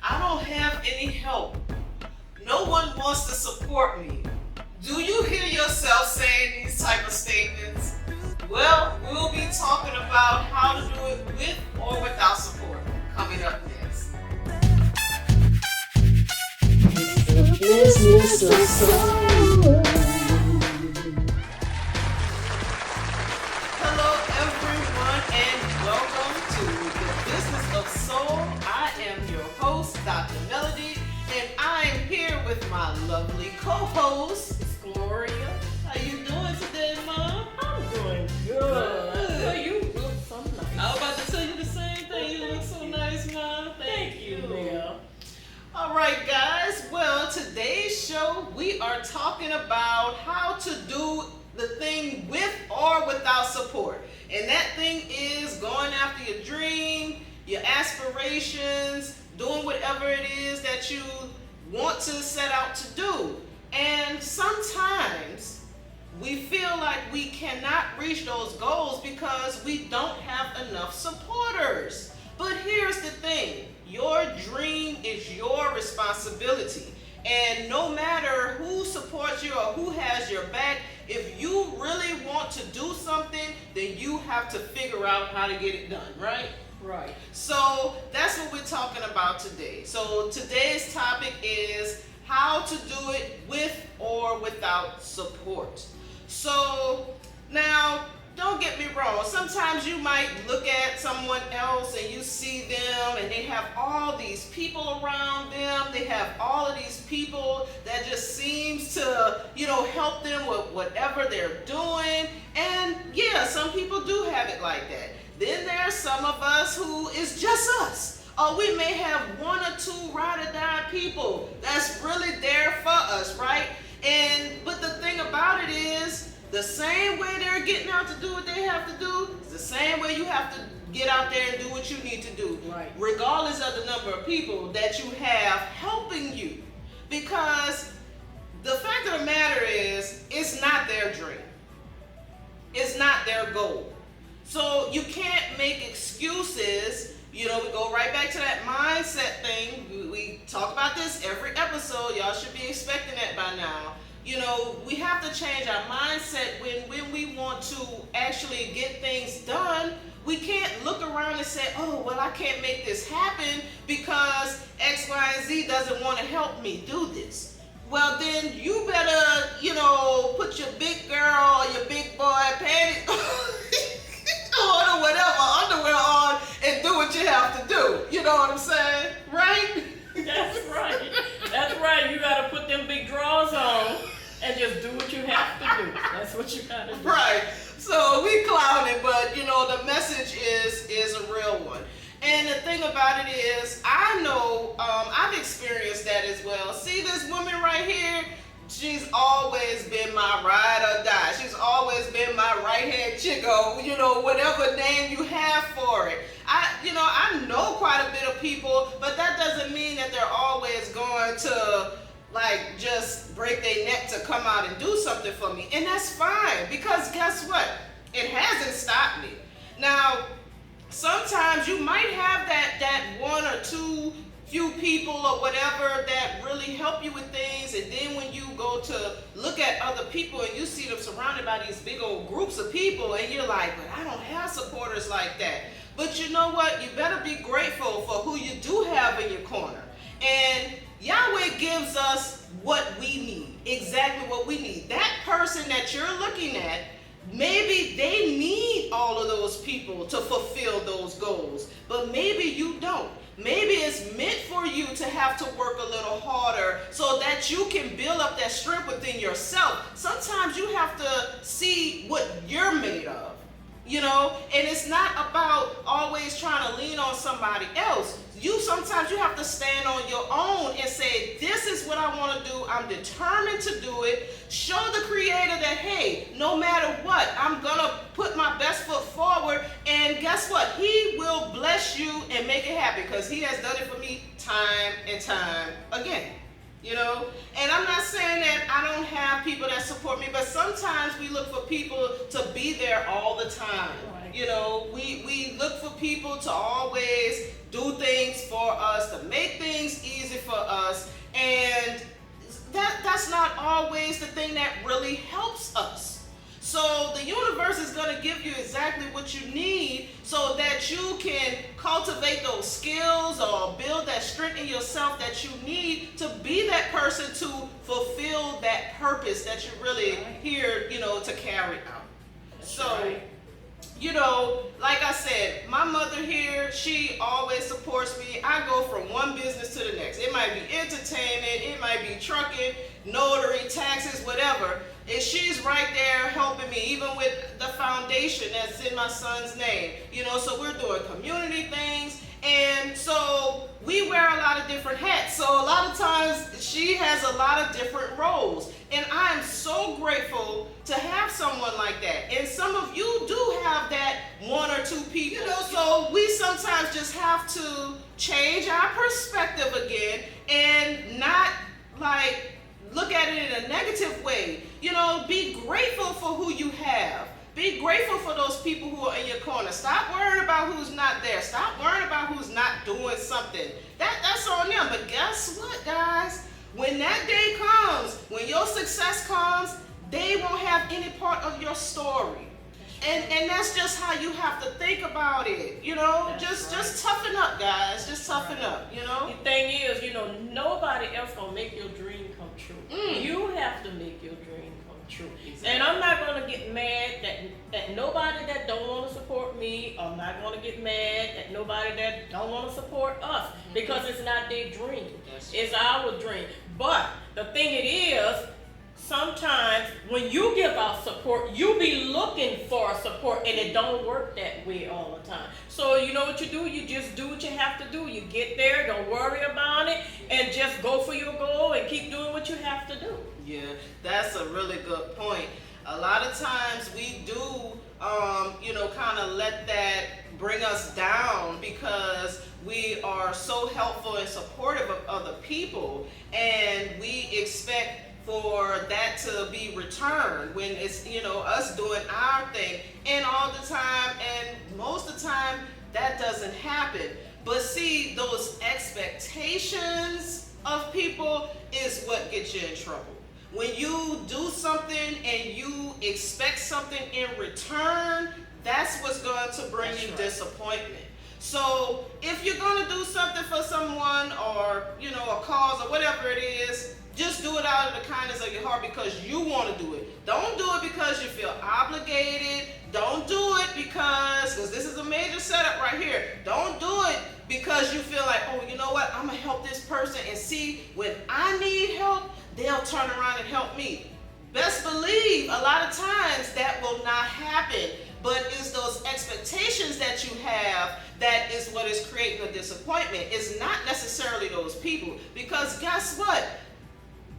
I don't have any help. No one wants to support me. Do you hear yourself saying these type of statements? Well, we'll be talking about how to do it with or without support coming up next. Business of soul. Hello, everyone, and welcome to the Business of Soul. I am your host, Dr. Melody, and I am here with my lovely co-host, Gloria. How you doing today, Mom? I'm doing good. Good. You look so nice. I was about to tell you the same thing. You look so nice, Mom. Thank you, Mel. All right, guys. Well, today's show, we are talking about how to do the thing with or without support. And that thing is going after your dream, your aspirations, doing whatever it is that you want to set out to do. And sometimes we feel like we cannot reach those goals because we don't have enough supporters. But here's the thing, your dream is your responsibility. And no matter who supports you or who has your back, if you really want to do something, then you have to figure out how to get it done, right? Right. So that's what we're talking about today. So today's topic is how to do it with or without support. So now, don't get me wrong. Sometimes you might look at someone else and you see them and they have all these people around them. They have all of these people that just seems to, help them with whatever they're doing. And yeah, some people do have it like that. Then there's some of us who is just us. Or we may have one or two ride or die people that's really there for us, right? But the thing about it is, the same way they're getting out to do what they have to do, is the same way you have to get out there and do what you need to do. Right. Regardless of the number of people that you have helping you. Because the fact of the matter is, it's not their dream. It's not their goal. So you can't make excuses. We go right back to that mindset thing. We talk about this every episode. Y'all should be expecting that by now. We have to change our mindset when we want to actually get things done. We can't look around and say, oh, well, I can't make this happen because X, Y, and Z doesn't want to help me do this. Well, then you better, put your big girl or your big boy panties on or whatever, underwear on, and do what you have to do. You know what I'm saying? Right? That's right. That's right. You got to put them big drawers on and just do what you have to do. That's what you got to do. Right. So we clowning, but the message is a real one. And the thing about it is, I know I've experienced that as well. See this woman right here? She's always been my ride or die. She's always been my right-hand chick, or, whatever name you have for it. I know quite a bit of people, but that doesn't mean that they're always going to, just break their neck to come out and do something for me. And that's fine, because guess what? It hasn't stopped me. Now, sometimes you might have that one or two few people or whatever that really help you with things, and then when you go to look at other people and you see them surrounded by these big old groups of people, and you're like, but I don't have supporters like that. But you know what? You better be grateful for who you do have in your corner. And Yahweh gives us what we need, exactly what we need. That person that you're looking at, maybe they need all of those people to fulfill those goals, but maybe you don't. Maybe it's meant for you to have to work a little harder so that you can build up that strength within yourself. Sometimes you have to see what you're made of, and it's not about always trying to lean on somebody else. Sometimes you have to stand on your own and say, this is what I want to do. I'm determined to do it. Show the Creator that, hey, no matter what, I'm going to put my best foot forward. And guess what? He will bless you and make it happen, because He has done it for me time and time again. And I'm not saying that I don't have people that support me, but sometimes we look for people to be there all the time. Right. We look for people to always do things for us, to make things for us, and that's not always the thing that really helps us. So the universe is going to give you exactly what you need so that you can cultivate those skills or build that strength in yourself that you need to be that person to fulfill that purpose that you're really here, to carry out. Like I said, my mother here, she always supports me. I go from one business to the next. It might be entertainment, it might be trucking, notary, taxes, whatever. And she's right there helping me, even with the foundation that's in my son's name. So we're doing community things. And so we wear a lot of different hats. So a lot of times she has a lot of different roles. And I am so grateful to have someone like that. And some of you do have that one or two people. So we sometimes just have to change our perspective again and not look at it in a negative way. Be grateful for who you have. Be grateful for those people who are in your corner. Stop worrying about who's not there. Stop worrying about who's not doing something. That's on them. But guess what, guys? When that day comes, when your success comes, they won't have any part of your story. And that's just how you have to think about it. Just toughen up, guys. Just toughen up, The thing is, nobody else gonna make your dream come true. You have to make your dream come true. Exactly. And I'm not gonna get mad that nobody that don't want to support me. I'm not gonna get mad at nobody that don't want to support us because it's not their dream. It's our dream. But the thing it is, sometimes when you give out support, you be looking for support, and it don't work that way all the time. So you know what you do? You just do what you have to do. You get there, don't worry about it, and just go for your goal and keep doing what you have to do. Yeah, that's a really good point. A lot of times we do, kind of let that bring us down because we are so helpful and supportive of other people, and we expect for that to be returned when it's, us doing our thing. And all the time, and most of the time, that doesn't happen. But see, those expectations of people is what gets you in trouble. When you do something and you expect something in return, that's what's going to bring you disappointment. So if you're going to do something for someone or, a cause or whatever it is, just do it out of the kindness of your heart because you want to do it. Don't do it because you feel obligated. Don't do it because this is a major setup right here. Don't do it because you feel like, oh, you know what? I'm going to help this person and see when I need help, they'll turn around and help me. Best believe a lot of times that will not happen. But it's those expectations that you have that is what is creating a disappointment. It's not necessarily those people because guess what?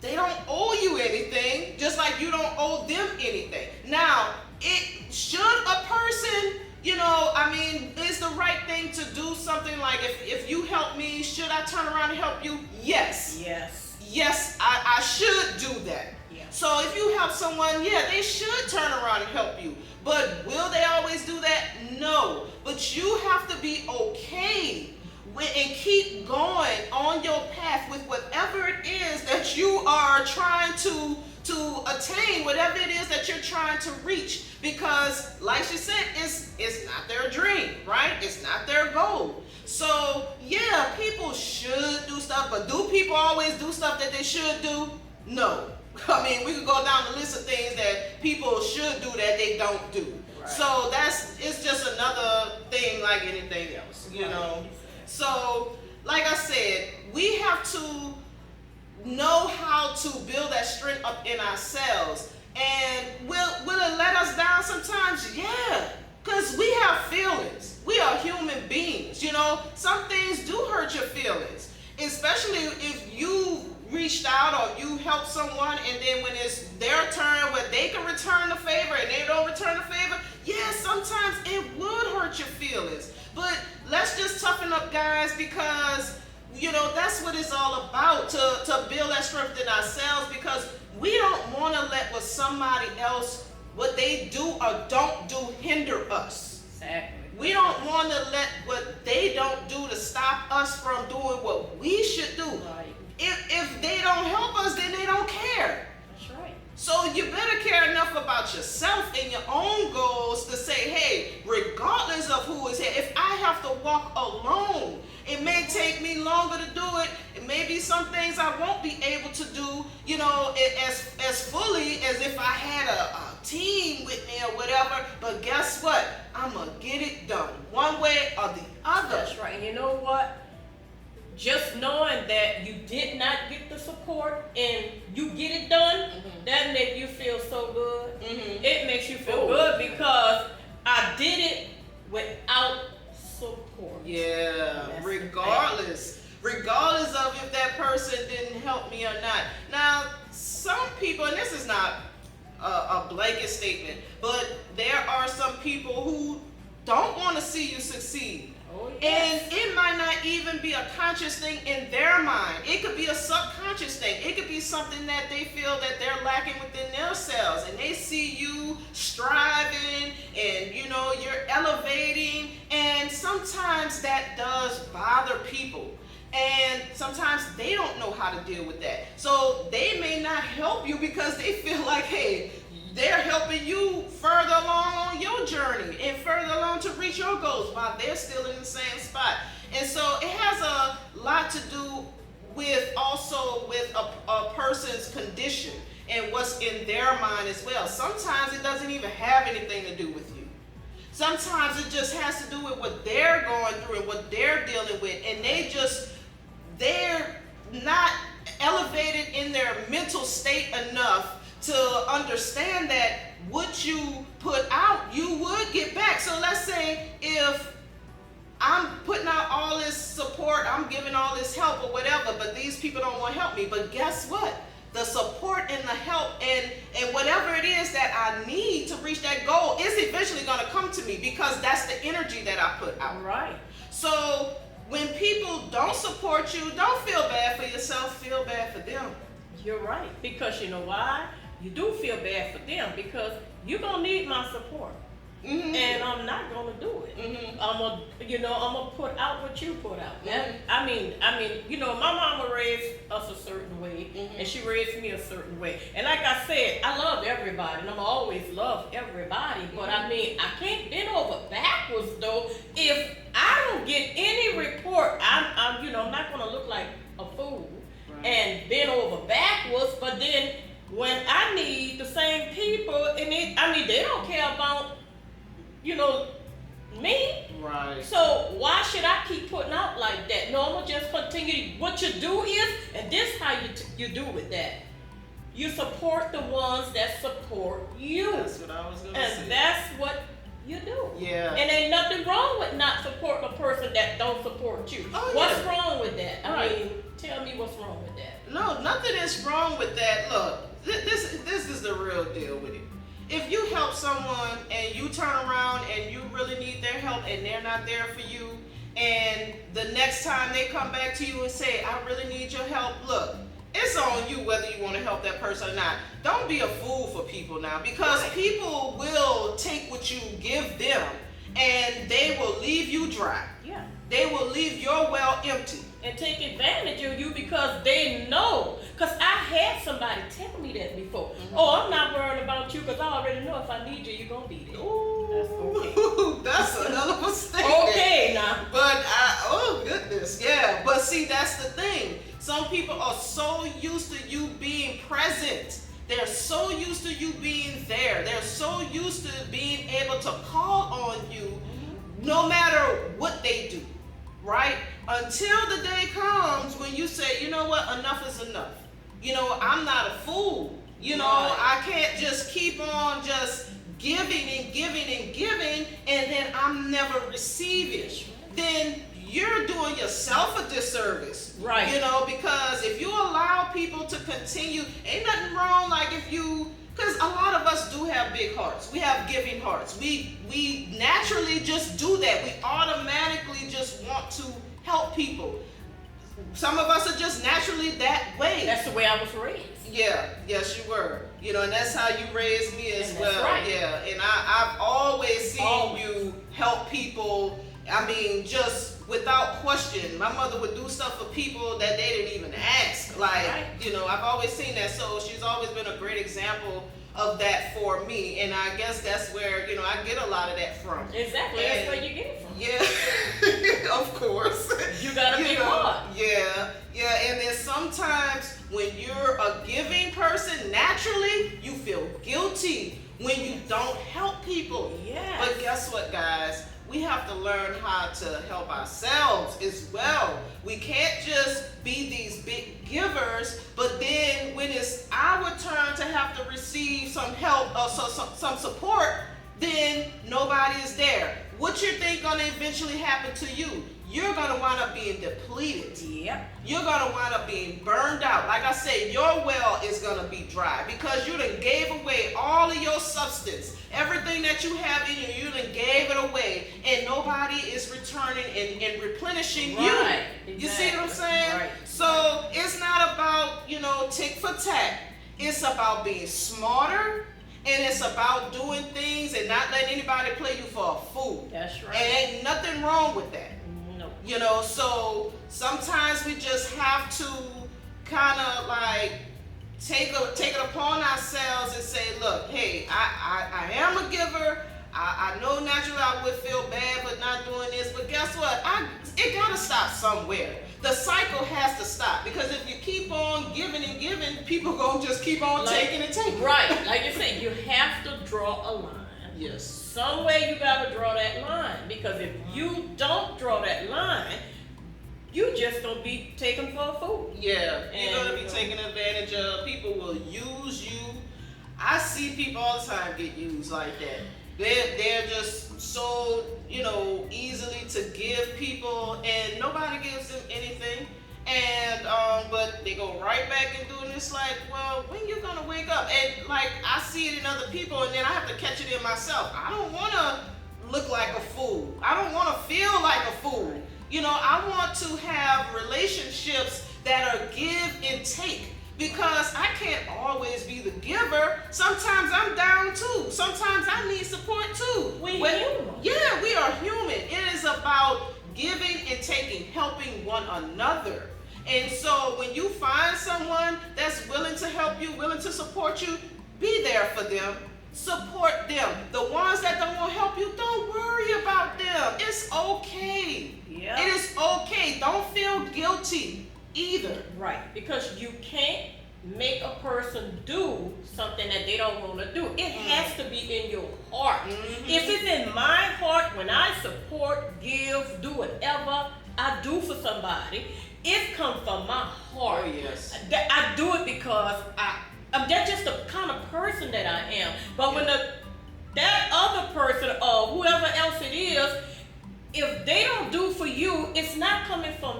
They don't owe you anything, just like you don't owe them anything. Now, should a person, is the right thing to do something like if you help me, should I turn around and help you? Yes. Yes, I should do that. Yeah. So if you help someone, they should turn around and help you. But will they always do that? No. But you have to be okay and keep going on your path with whatever it is that you are trying to attain, whatever it is that you're trying to reach. Because, like she said, it's not their dream, right? It's not their goal. So, people should do stuff, but do people always do stuff that they should do? No. We could go down the list of things that people should do that they don't do. Right. So it's just another thing like anything else, So, like I said, we have to know how to build that strength up in ourselves. And will it let us down sometimes? Yeah, because we have feelings. We are human beings, Some things do hurt your feelings, especially if you reached out or you helped someone and then when it's their turn where they can return the favor and they don't return the favor, sometimes it would hurt your feelings. But let's just toughen up, guys, because that's what it's all about, to build that strength in ourselves, because we don't want to let what they do or don't do hinder us. Exactly. We don't want to let what they don't do to stop us from doing what we should do. Right. walk alone. It may take me longer to do it. It may be some things I won't be able to do, as fully as if I had a team with me or whatever. But guess what? I'm going to get it done one way or the other. That's right. And you know what? Just knowing that you did not get the support and you get it done, that makes you feel so good. It makes you feel good because I did it without support. Yeah, regardless of if that person didn't help me or not. Now, some people, and this is not a blanket statement, but there are some people who don't want to see you succeed. Oh, yes. And it might not even be a conscious thing in their mind. It could be a subconscious thing. It could be something that they feel that they're lacking within themselves. And they see you striving and, you're elevating. And sometimes that does bother people. And sometimes they don't know how to deal with that. So they may not help you because they feel like, hey, they're helping you further along on your journey and further along to reach your goals while they're still in the same spot. And so it has a lot to do with a person's condition and what's in their mind as well. Sometimes it doesn't even have anything to do with you. Sometimes it just has to do with what they're going through and what they're dealing with. And they're not elevated in their mental state enough to understand that what you put out, you would get back. So let's say if I'm putting out all this support, I'm giving all this help or whatever, but these people don't want to help me. But guess what? The support and the help and whatever it is that I need to reach that goal is eventually going to come to me because that's the energy that I put out. Right. So when people don't support you, don't feel bad for yourself, feel bad for them. You're right. Because you know why? You do feel bad for them because you're going to need my support. And I'm not going to do it. I'm gonna put out what you put out. I mean, my mama raised us a certain way, and she raised me a certain way. And like I said, I love everybody, and I'm always love everybody. But I can't bend over backwards though. If I don't get any report, I'm not gonna look like a fool and bend over backwards. But then when I need the same people, and they don't care about me. Right. So why should I keep putting out like that? No, I'm gonna just continue. What you do is, and this how you do with that. You support the ones that support you. That's what I was gonna say. And that's what you do. Yeah. And ain't nothing wrong with not supporting a person that don't support you. Oh, What's wrong with that? Right. I mean, tell me what's wrong with that. No, nothing is wrong with that. Look, this is the real deal with it. If you help someone and you turn around and you really need their help and they're not there for you, and the next time they come back to you and say, I really need your help, look, it's on you whether you want to help that person or not. Don't be a fool for people now, because people will take what you give them and they will leave you dry. Yeah. They will leave your well empty. And take advantage of you because they know. Because I had somebody tell me that before. Oh, I'm not worried about you because I already know if I need you, you're going to be there. Ooh, that's a hell of a statement. Okay, now. But, oh goodness, yeah. But see, that's the thing. Some people are so used to you being present. They're so used to you being there. They're so used to being able to call on you no matter what they do. Right? Until the day comes when you say, you know what, enough is enough. I'm not a fool. I can't just keep on just giving and giving and giving and then I'm never receiving. Then you're doing yourself a disservice. Right. Because if you allow people to continue, ain't nothing wrong because a lot of us do have big hearts. We have giving hearts. We naturally just do that. We automatically just want to help people. Some of us are just naturally that way. That's the way I was raised. Yeah, yes you were. And that's how you raised me as And well. that's right. Yeah, and I've always seen you help people. Just without question. My mother would do stuff for people that they didn't even ask. I've always seen that. So she's always been a great example of that for me, and I guess that's where, you know, I get a lot of that from. Exactly, And that's where you get it from. yeah, of course. You gotta be hard. Yeah, and then sometimes when you're a giving person, naturally you feel guilty when you don't help people. Yes. But guess what, guys? We have to learn how to help ourselves as well. We can't just be these big givers, but then when it's our turn to have to receive some help or some support, then nobody is there. What you think gonna eventually happen to you? You're gonna wind up being depleted. Yep. You're gonna wind up being burned out. Like I said, your well is gonna be dry because you done gave away all of your substance. Everything that you have in you done gave it away, and nobody is returning and replenishing you. Right. You see what I'm saying? Right. So it's not about, you know, tick for tack. It's about being smarter, and it's about doing things and not letting anybody play you for a fool. That's right. And ain't nothing wrong with that. No. You know, so sometimes we just have to kind of like take it upon ourselves and say, look, hey, I am a giver. I know naturally I would feel bad for not doing this, but guess what? It gotta stop somewhere. The cycle has to stop, because if you keep on giving and giving, people gonna just keep on taking and taking. Right, like you said, you have to draw a line. Yes. Somewhere you gotta draw that line, because if you don't draw that line, you just gonna be taken for a fool. Yeah, you're And, gonna be taken advantage of. People will use you. I see people all the time get used like that. They're just so, you know, easily to give people, and nobody gives them anything. And but they go right back and doing this, like, well, when you gonna wake up? And like I see it in other people, and then I have to catch it in myself. I don't wanna look like a fool. I don't wanna feel like a fool. You know, I want to have relationships that are give and take, because I can't always be the giver. Sometimes I'm down too. Sometimes I need support too. We human. Yeah, we are human. It is about giving and taking, helping one another. And so when you find someone that's willing to help you, willing to support you, be there for them. Support them. The ones that don't want to help you, don't worry about them. It's okay. Yeah. It is okay. Don't feel guilty either. Right, because you can't make a person do something that they don't want to do. It has to be in your heart. Mm-hmm. If it's in my heart, when I support, give, do whatever I do for somebody, it comes from my heart. Oh, yes. I do it because that's just the kind of person that I am. But when that other person or whoever else it is, if they don't do for you, it's not coming from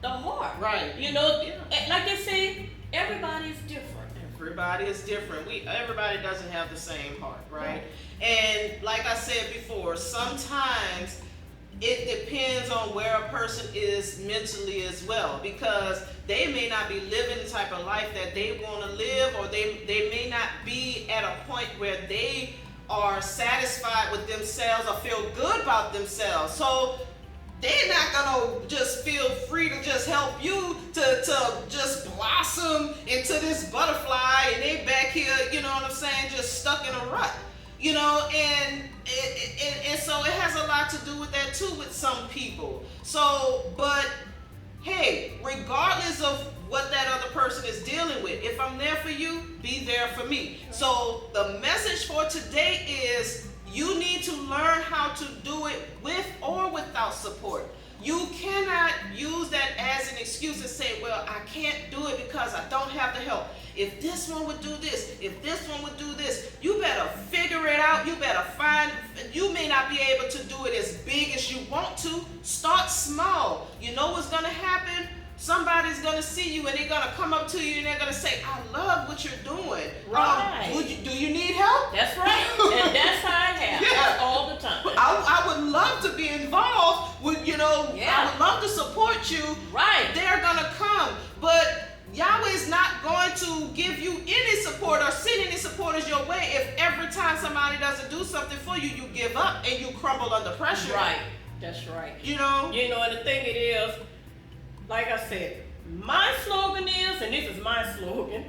the heart. Right. You know, like they say, everybody is different. Everybody is different. Everybody doesn't have the same heart, right? And like I said before, sometimes it depends on where a person is mentally as well, because they may not be living the type of life that they want to live, or they may not be at a point where they are satisfied with themselves or feel good about themselves. So they're not gonna just feel free to just help you to just blossom into this butterfly, and they back here, you know what I'm saying, just stuck in a rut, you know, and so it has a lot to do with that too with some people. So, but hey, regardless of what that other person is dealing with, if I'm there for you, be there for me. So the message for today is, you need to learn how to do it with or without support. You cannot use that as an excuse and say, well, I can't do it because I don't have the help. If this one would do this, if this one would do this, you better figure it out. You better you may not be able to do it as big as you want to. Start small. You know what's going to happen? Somebody's going to see you, and they're going to come up to you and they're going to say, I love what you're doing. Right. Do you need help? That's right. And that's how it happens. Yeah. All the time. I would love to be involved with, you know, Yeah. I would love to support you. Right. They're going to come. But Yahweh is not going to give you any support or send any supporters your way if every time somebody doesn't do something for you, you give up and you crumble under pressure. Right. That's right. You know? You know, and the thing it is, like I said, my slogan is, and this is my slogan,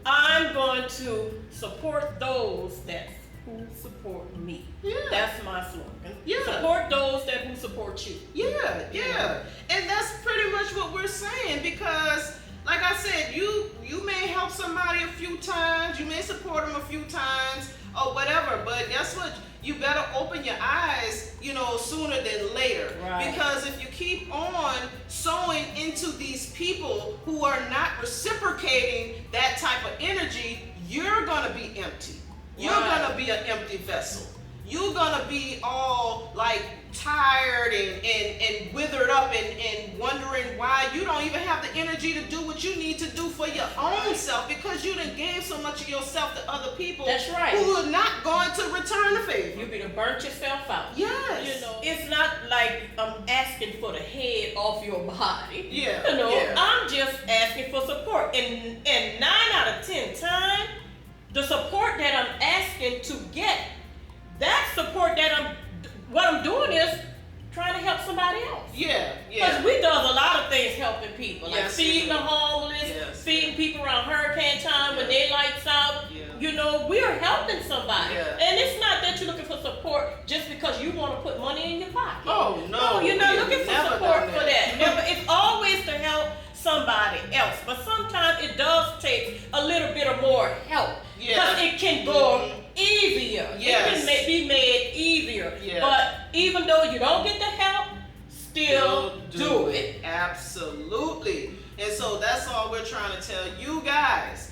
I'm going to support those who support me. Yeah. That's my slogan. Yeah. Support those who support you. Yeah. And that's pretty much what we're saying, because like I said, you may help somebody a few times, you may support them a few times or whatever, but guess what? You better open your eyes, sooner than later. Right. Because if you keep on sowing into these people who are not reciprocating that type of energy, you're gonna be empty. You're gonna be an empty vessel. You're gonna be all like tired and withered up and wondering why you don't even have the energy to do what you need to do for your own self, because you done gave so much of yourself to other people. That's right. Who are not going to return the favor. You be to burnt yourself out. Yes. It's not like I'm asking for the head off your body. Yeah. I'm just asking for support. And 9 out of 10 times, the support that I'm asking to get, that support what I'm doing is trying to help somebody else. Yeah. Because we does a lot of things helping people, like Yes, feeding the homeless, feeding people around hurricane time when they lights out. We are helping somebody. And it's not that you're looking for support just because you want to put money in your pocket. Oh, no. You're not looking for Never support done for that. Never. It's always to help somebody else. But sometimes it does take a little bit of more help. Because it can go easier. Yes. It can be made easier. Yeah. But even though you don't get the help, still do it. Absolutely. And so that's all we're trying to tell you guys.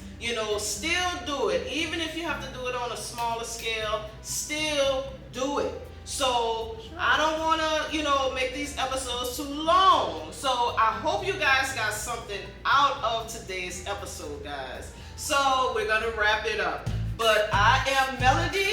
Still do it. Even if you have to do it on a smaller scale, still do it. So I don't want to, make these episodes too long. So I hope you guys got something out of today's episode, guys. So we're going to wrap it up. But I am Melody